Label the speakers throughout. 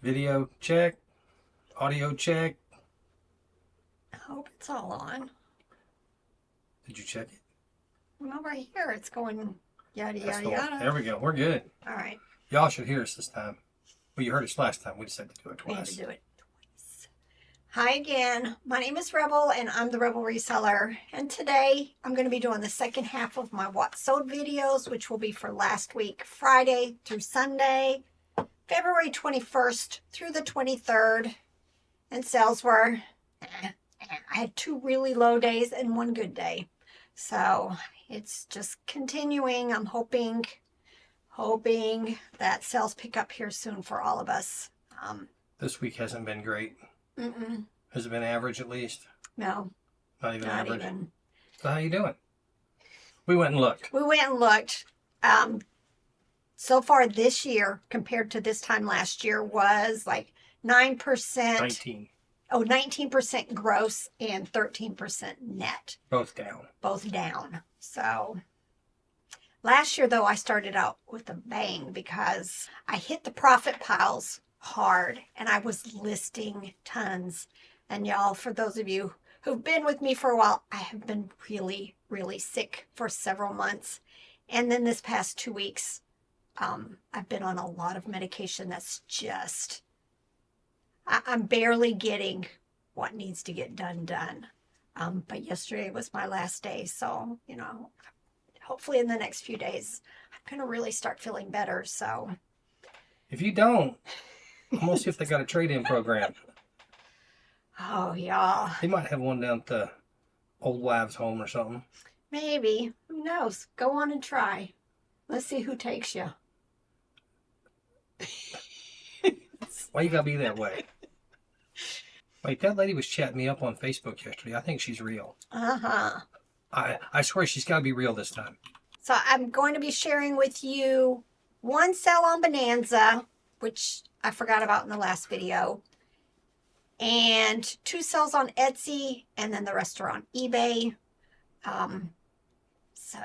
Speaker 1: Video check. Audio check.
Speaker 2: I hope it's all on.
Speaker 1: Did you check it?
Speaker 2: I'm over here. It's going yada,
Speaker 1: That's
Speaker 2: yada,
Speaker 1: the one.
Speaker 2: yada.
Speaker 1: There we go. We're good.
Speaker 2: All right.
Speaker 1: Y'all should hear us this time. Well, you heard us last time. We just had to do it
Speaker 2: We had
Speaker 1: twice.
Speaker 2: to do it twice. Hi again. My name is Rebel, and I'm the Rebel Reseller. And today, I'm going to be doing the second half of my What Sold videos, which will be for last week, Friday through Sunday, February 21st through the 23rd. And sales were, I had 2 really low days and 1 good day. So it's just continuing. I'm hoping that sales pick up here soon for all of us.
Speaker 1: This week hasn't been great.
Speaker 2: Mm-mm.
Speaker 1: Has it been average at least?
Speaker 2: No,
Speaker 1: Not even
Speaker 2: not
Speaker 1: average?
Speaker 2: even.
Speaker 1: So how you doing? We went and looked.
Speaker 2: We went and looked. So far this year, compared to this time last year, was like 9%.
Speaker 1: 19.
Speaker 2: Oh, 19% gross and 13% net.
Speaker 1: Both down.
Speaker 2: Both down. So last year, though, I started out with a bang because I hit the profit piles hard and I was listing tons. And y'all, for those of you who've been with me for a while, I have been really, really sick for several months. And then this past 2 weeks, I've been on a lot of medication that's just, I'm barely getting what needs to get done. But yesterday was my last day. So, hopefully in the next few days, I'm going to really start feeling better. So
Speaker 1: If you don't, I'm going to see if they got a trade-in program.
Speaker 2: oh, y'all.
Speaker 1: They might have one down at the old wives' home or something.
Speaker 2: Maybe. Who knows? Go on and try. Let's see who takes you.
Speaker 1: Why you gotta be that way? Wait, that lady was chatting me up on Facebook yesterday. I think she's real.
Speaker 2: Uh-huh.
Speaker 1: I swear she's got to be real this time.
Speaker 2: So I'm going to be sharing with you 1 sale on Bonanza, which I forgot about in the last video, and 2 sales on Etsy, and then the rest are on eBay. So,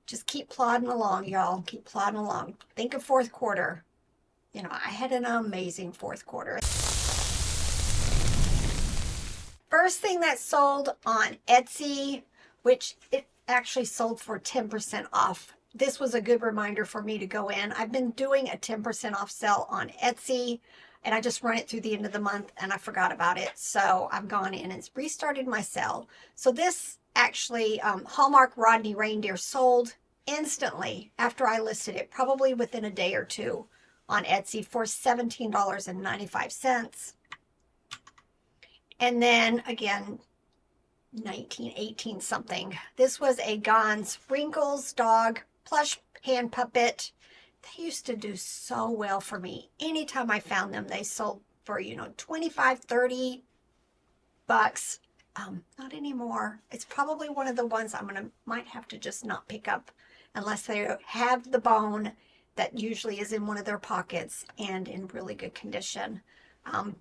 Speaker 2: just keep plodding along, y'all. Keep plodding along. Think of fourth quarter. I had an amazing fourth quarter. First thing that sold on Etsy, which it actually sold for 10% off. This was a good reminder for me to go in. I've been doing a 10% off sale on Etsy, and I just run it through the end of the month, and I forgot about it. So I've gone in and restarted my sale. So this actually, Hallmark Rodney Reindeer sold instantly after I listed it, probably within a day or two on Etsy for $17.95. And then again, 1918 something. This was a Gons Wrinkles dog plush hand puppet. They used to do so well for me. Anytime I found them, they sold for, 25, 30 bucks. Not anymore. It's probably one of the ones might have to just not pick up unless they have the bone that usually is in one of their pockets and in really good condition.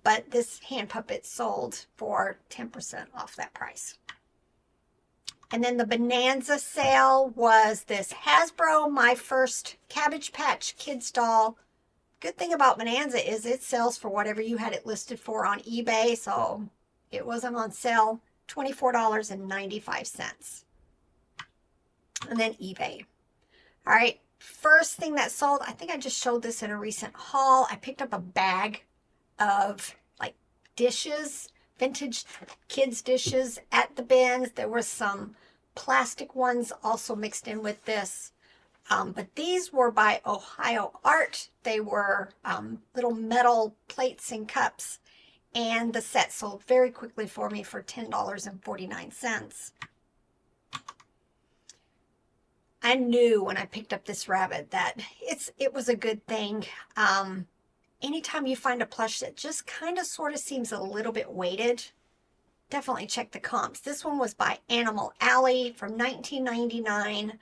Speaker 2: But this hand puppet sold for 10% off that price. And then the Bonanza sale was this Hasbro My First Cabbage Patch Kids doll. Good thing about Bonanza is it sells for whatever you had it listed for on eBay. So it wasn't on sale, $24.95. And then eBay. All right, first thing that sold, I think I just showed this in a recent haul. I picked up a bag of like dishes, vintage kids dishes at the bins. There were some plastic ones also mixed in with this. But these were by Ohio Art. They were little metal plates and cups. And the set sold very quickly for me for $10.49. I knew when I picked up this rabbit that it was a good thing. Anytime you find a plush that just kind of sort of seems a little bit weighted, definitely check the comps. This one was by Animal Alley from 1999.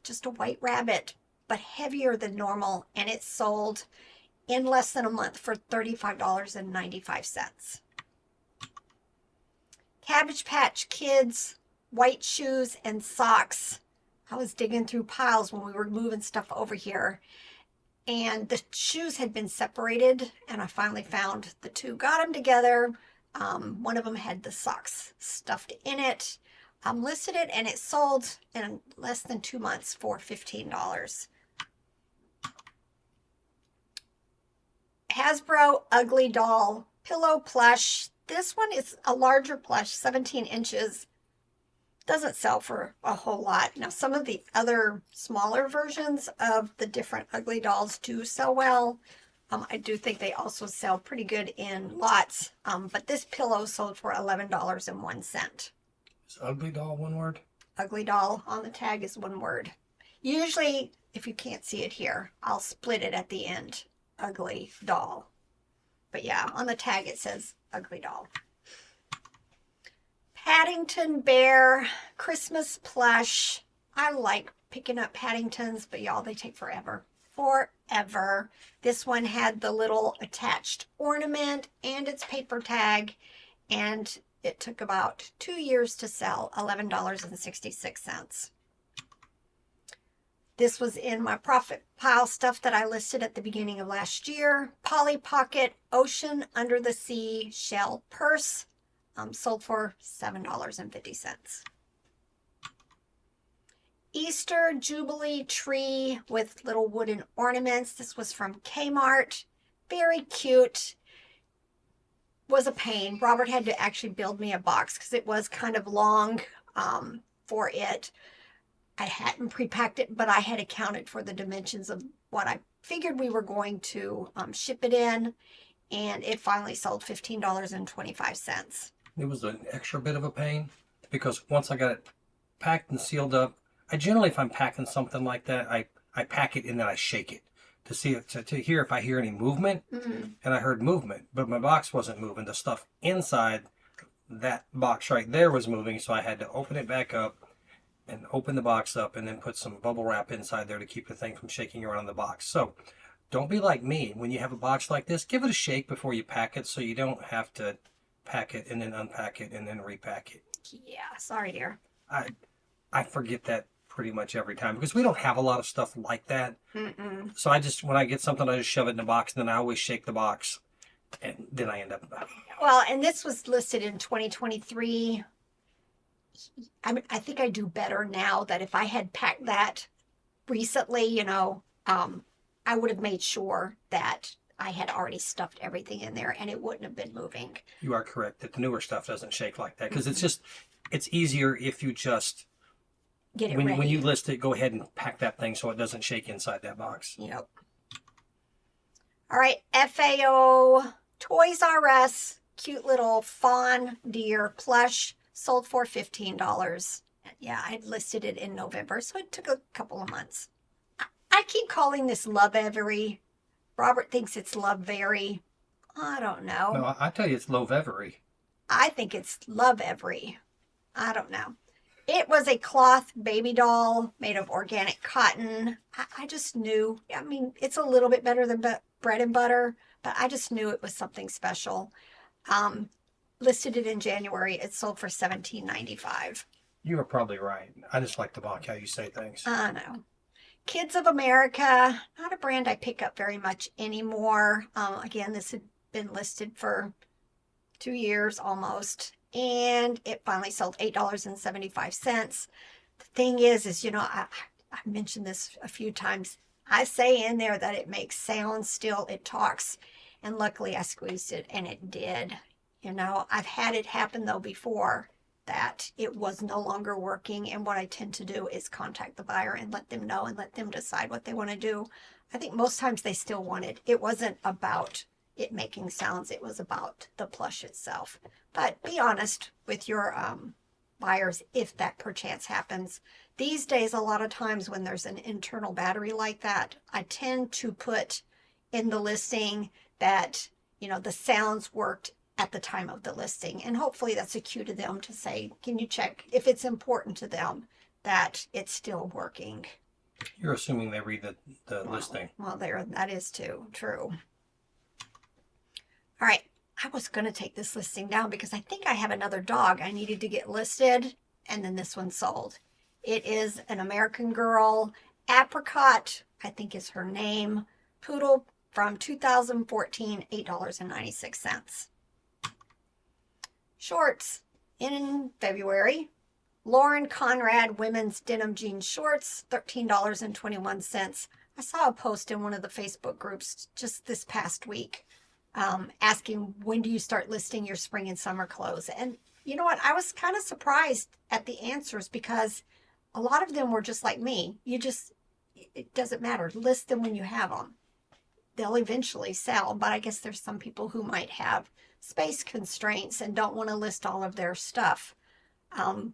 Speaker 2: Just a white rabbit, but heavier than normal, and it sold in less than a month for $35.95. Cabbage Patch Kids, white shoes and socks. I was digging through piles when we were moving stuff over here. And the shoes had been separated, and I finally found the two, got them together. One of them had the socks stuffed in it. Listed it, and it sold in less than 2 months for $15. Hasbro Ugly Doll Pillow Plush. This one is a larger plush, 17 inches. Doesn't sell for a whole lot. Now, some of the other smaller versions of the different Ugly Dolls do sell well. I do think they also sell pretty good in lots. But this pillow sold for $11.01.
Speaker 1: Is Ugly Doll one word?
Speaker 2: Ugly Doll on the tag is one word. Usually, if you can't see it here, I'll split it at the end. Ugly Doll. But yeah, on the tag it says Ugly Doll. Paddington Bear Christmas plush. I like picking up Paddingtons, but y'all, they take forever. Forever. This one had the little attached ornament and its paper tag, and it took about 2 years to sell, $11.66. This was in my profit pile stuff that I listed at the beginning of last year. Polly Pocket Ocean Under the Sea Shell Purse. Sold for $7.50. Easter Jubilee Tree with little wooden ornaments. This was from Kmart. Very cute. Was a pain. Robert had to actually build me a box because it was kind of long for it. I hadn't pre-packed it, but I had accounted for the dimensions of what I figured we were going to ship it in. And it finally sold $15.25.
Speaker 1: It was an extra bit of a pain because once I got it packed and sealed up, I generally, if I'm packing something like that, I pack it and then I shake it to see it, to hear if I hear any movement.
Speaker 2: Mm-hmm.
Speaker 1: And I heard movement, but my box wasn't moving. The stuff inside that box right there was moving, so I had to open it back up and open the box up and then put some bubble wrap inside there to keep the thing from shaking around in the box. So don't be like me. When you have a box like this, give it a shake before you pack it so you don't have to pack it and then unpack it and then repack it.
Speaker 2: Yeah, sorry, dear.
Speaker 1: I forget that pretty much every time because we don't have a lot of stuff like that.
Speaker 2: Mm-mm.
Speaker 1: So I just, when I get something, I just shove it in the box and then I always shake the box and then I end up.
Speaker 2: Well, and this was listed in 2023. I mean, I think I do better now that if I had packed that recently, I would have made sure that I had already stuffed everything in there and it wouldn't have been moving.
Speaker 1: You are correct that the newer stuff doesn't shake like that because it's easier if you just
Speaker 2: get it
Speaker 1: when
Speaker 2: ready.
Speaker 1: you list it, go ahead and pack that thing so it doesn't shake inside that box.
Speaker 2: Yep. All right, FAO Toys R Us, cute little fawn deer plush, sold for $15. Yeah, I listed it in November, so it took a couple of months. I keep calling this Love Every. Robert thinks it's Love Very. I don't know.
Speaker 1: No, I tell you, it's low vevery.
Speaker 2: I think it's Love Every. I don't know. It was a cloth baby doll made of organic cotton. I just knew. I mean, it's a little bit better than bread and butter, but I just knew it was something special. Listed it in January. It sold for $17.95.
Speaker 1: You are probably right. I just like to mock how you say things.
Speaker 2: I know. Kids of America, not a brand I pick up very much anymore. Again, this had been listed for 2 years almost, and it finally sold $8.75. The thing is, I mentioned this a few times. I say in there that it makes sounds still, it talks, and luckily I squeezed it and it did. I've had it happen though before that it was no longer working, and what I tend to do is contact the buyer and let them know and let them decide what they want to do. I think most times they still want it. It wasn't about it making sounds, it was about the plush itself. But be honest with your buyers if that perchance happens. These days, a lot of times when there's an internal battery like that, I tend to put in the listing that, the sounds worked at the time of the listing. And hopefully that's a cue to them to say, can you check if it's important to them that it's still working?
Speaker 1: You're assuming they read the listing.
Speaker 2: Well, that is too true. All right. I was going to take this listing down because I think I have another dog I needed to get listed, and then this one sold. It is an American Girl. Apricot, I think is her name. Poodle from 2014, $8.96. Shorts in February. Lauren Conrad women's denim jean shorts, $13.21. I saw a post in one of the Facebook groups just this past week asking, when do you start listing your spring and summer clothes? And you know what? I was kind of surprised at the answers because a lot of them were just like me. It doesn't matter. List them when you have them. They'll eventually sell, but I guess there's some people who might have space constraints and don't want to list all of their stuff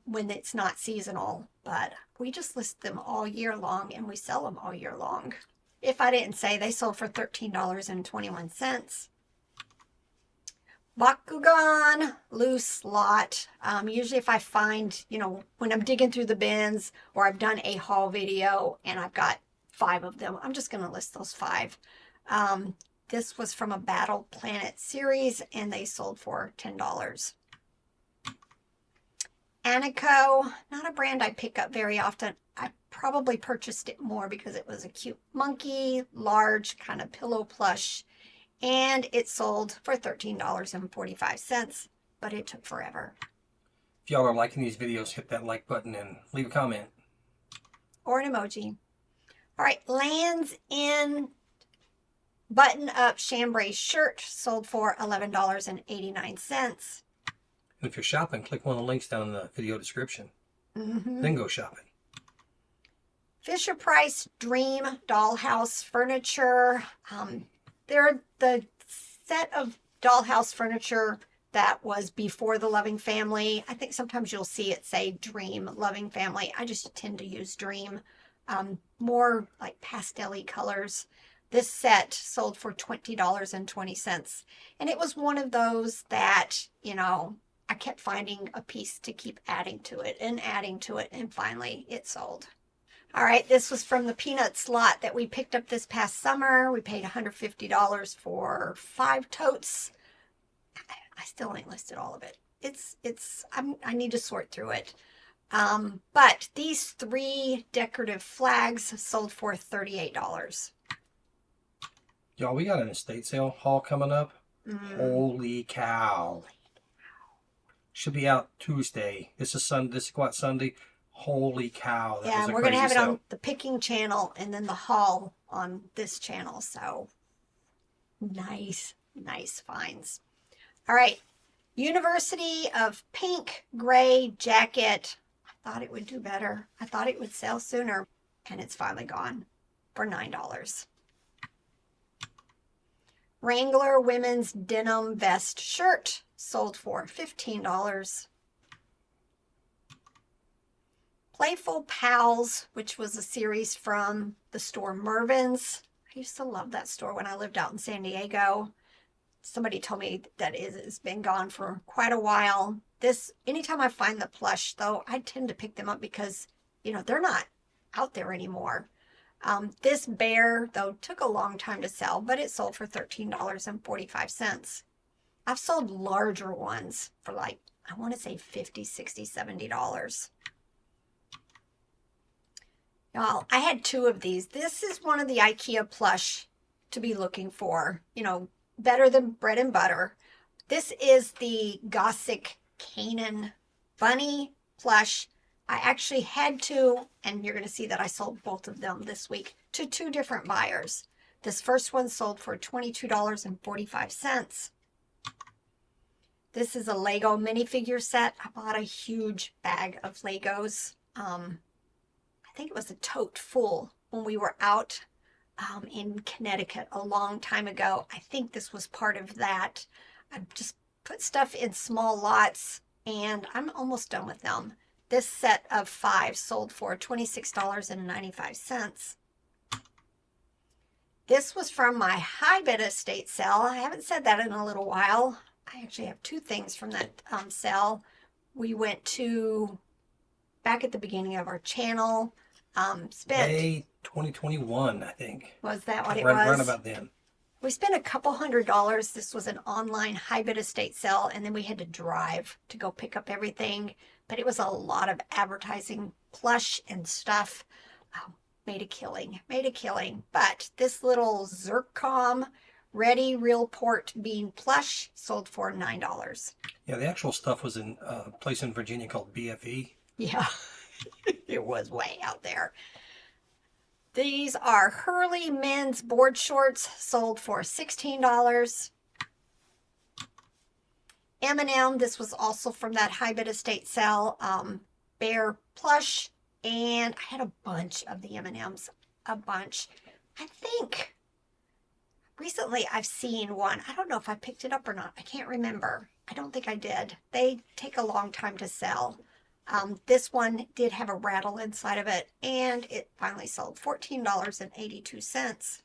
Speaker 2: when it's not seasonal. But we just list them all year long and we sell them all year long. If I didn't say, they sold for $13.21. Bakugan loose lot. Usually if I find, when I'm digging through the bins or I've done a haul video and I've got 5 of them, I'm just going to list those 5. This was from a Battle Planet series and they sold for $10. Anico, not a brand I pick up very often. I probably purchased it more because it was a cute monkey, large kind of pillow plush, and it sold for $13.45, but it took forever.
Speaker 1: If y'all are liking these videos, hit that like button and leave a comment.
Speaker 2: Or an emoji. All right, Lands in button-up chambray shirt sold for $11.89.
Speaker 1: And if you're shopping, click one of the links down in the video description. Then go shopping.
Speaker 2: Fisher-Price Dream Dollhouse Furniture. They're the set of dollhouse furniture that was before the Loving Family. I think sometimes you'll see it say Dream Loving Family. I just tend to use Dream. More like pastel-y colors. This set sold for $20.20. And it was one of those that, I kept finding a piece to keep adding to it, and finally it sold. All right, this was from the Peanuts lot that we picked up this past summer. We paid $150 for 5 totes. I still ain't listed all of it. I need to sort through it. But these 3 decorative flags sold for $38.
Speaker 1: Y'all, we got an estate sale haul coming up. Holy cow. Should be out Tuesday. This is what, Sunday? Holy cow.
Speaker 2: Yeah, we're going to have it on the picking channel and then the haul on this channel. So nice finds. All right. University of Pink Gray jacket. I thought it would do better. I thought it would sell sooner. And it's finally gone for $9. Wrangler women's denim vest shirt sold for $15. Playful Pals, which was a series from the store Mervyn's. I used to love that store when I lived out in San Diego. Somebody told me that it's been gone for quite a while. Anytime I find the plush, though, I tend to pick them up because, they're not out there anymore. This bear, though, took a long time to sell, but it sold for $13.45. I've sold larger ones for I want to say $50, $60, $70. Y'all, I had 2 of these. This is one of the IKEA plush to be looking for. Better than bread and butter. This is the Gothic Canaan bunny plush. I actually had to, and you're going to see that I sold both of them this week to 2 different buyers. This first one sold for $22.45. This is a Lego minifigure set. I bought a huge bag of Legos. I think it was a tote full when we were out in Connecticut a long time ago. I think this was part of that. I just put stuff in small lots and I'm almost done with them. This set of 5 sold for $26.95. This was from my high bid estate sale. I haven't said that in a little while. I actually have 2 things from that sale. We went to, back at the beginning of our channel, spent...
Speaker 1: May 2021, I think.
Speaker 2: Was that what it
Speaker 1: was?
Speaker 2: was?
Speaker 1: Right about then.
Speaker 2: We spent a couple $100. This was an online high bid estate sale, and then we had to drive to go pick up everything. But it was a lot of advertising, plush and stuff. made a killing, made a killing. But this little zircon ready real port bean plush sold for $9.
Speaker 1: Yeah, the actual stuff was in a place in Virginia called BFE.
Speaker 2: Yeah, it was way out there. These are Hurley men's board shorts sold for $16. M&M, this was also from that high bid estate sale, bear plush, and I had a bunch of the M&Ms, a bunch. I think recently I've seen one. I don't know if I picked it up or not. I can't remember. I don't think I did. They take a long time to sell. This one did have a rattle inside of it, and it finally sold $14.82.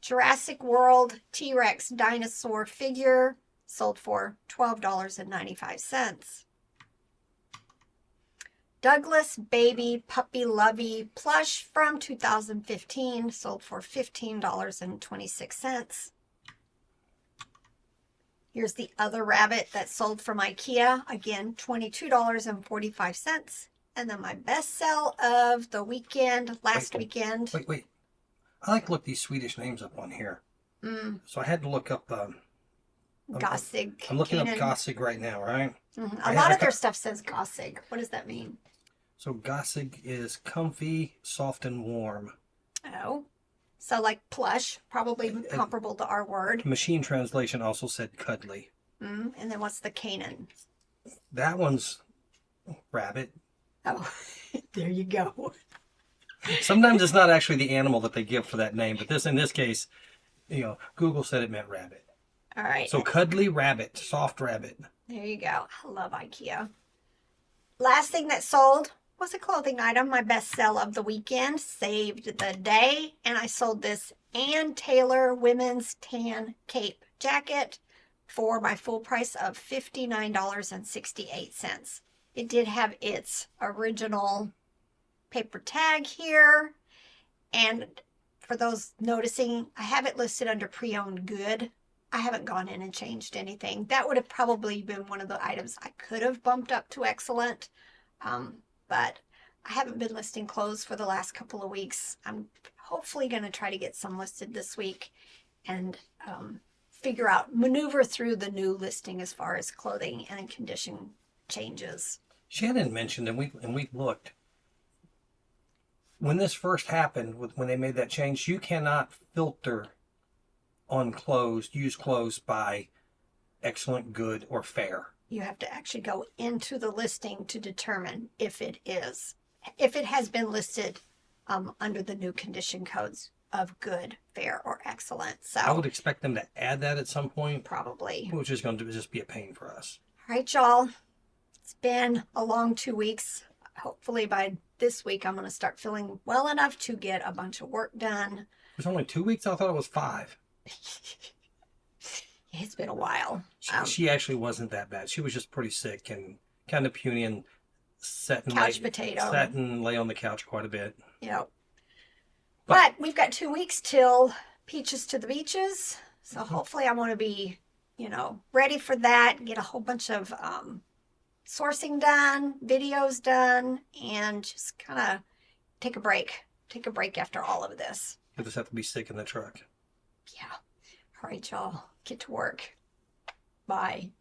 Speaker 2: Jurassic World T-Rex dinosaur figure sold for $12.95. Douglas Baby Puppy Lovey plush from 2015 sold for $15.26. Here's the other rabbit that sold from IKEA. Again, $22.45. And then my best sell of the weekend, last weekend.
Speaker 1: Wait. I like to look these Swedish names up on here. So I had to look up...
Speaker 2: Gossig.
Speaker 1: I'm looking up Gossig right now, right?
Speaker 2: Mm-hmm. A lot of their stuff says Gossig. What does that mean?
Speaker 1: So Gossig is comfy, soft, and warm.
Speaker 2: Oh. So like plush, probably comparable to our word.
Speaker 1: Machine translation also said cuddly.
Speaker 2: And then what's the Canaan?
Speaker 1: That one's rabbit.
Speaker 2: Oh, there you go.
Speaker 1: Sometimes it's not actually the animal that they give for that name, but in this case, Google said it meant rabbit.
Speaker 2: All right.
Speaker 1: So cuddly rabbit, soft rabbit.
Speaker 2: There you go. I love IKEA. Last thing that sold was a clothing item. My best sell of the weekend, saved the day, and I sold this Ann Taylor women's tan cape jacket for my full price of $59.68. It did have its original paper tag here, and for those noticing, I have it listed under pre-owned good. I haven't gone in and changed anything. That would have probably been one of the items I could have bumped up to excellent. But I haven't been listing clothes for the last couple of weeks. I'm hopefully going to try to get some listed this week and maneuver through the new listing as far as clothing and condition changes.
Speaker 1: Shannon mentioned, and we looked, when this first happened, when they made that change, you cannot filter on used clothes by excellent, good, or fair.
Speaker 2: You have to actually go into the listing to determine if it has been listed under the new condition codes of good, fair, or excellent. So
Speaker 1: I would expect them to add that at some point.
Speaker 2: Probably.
Speaker 1: Which is going to just be a pain for us.
Speaker 2: All right, y'all. It's been a long 2 weeks. Hopefully by this week, I'm going to start feeling well enough to get a bunch of work done.
Speaker 1: It was only 2 weeks? I thought it was 5.
Speaker 2: It's been a while.
Speaker 1: She actually wasn't that bad. She was just pretty sick and kind of puny and sat and lay on the couch quite a bit.
Speaker 2: Yep. But we've got 2 weeks till Peaches to the Beaches. So hopefully I want to be, ready for that, get a whole bunch of sourcing done, videos done, and just kind of take a break. Take a break after all of this.
Speaker 1: You'll just have to be sick in the truck.
Speaker 2: Yeah. All right, y'all. Get to work. Bye.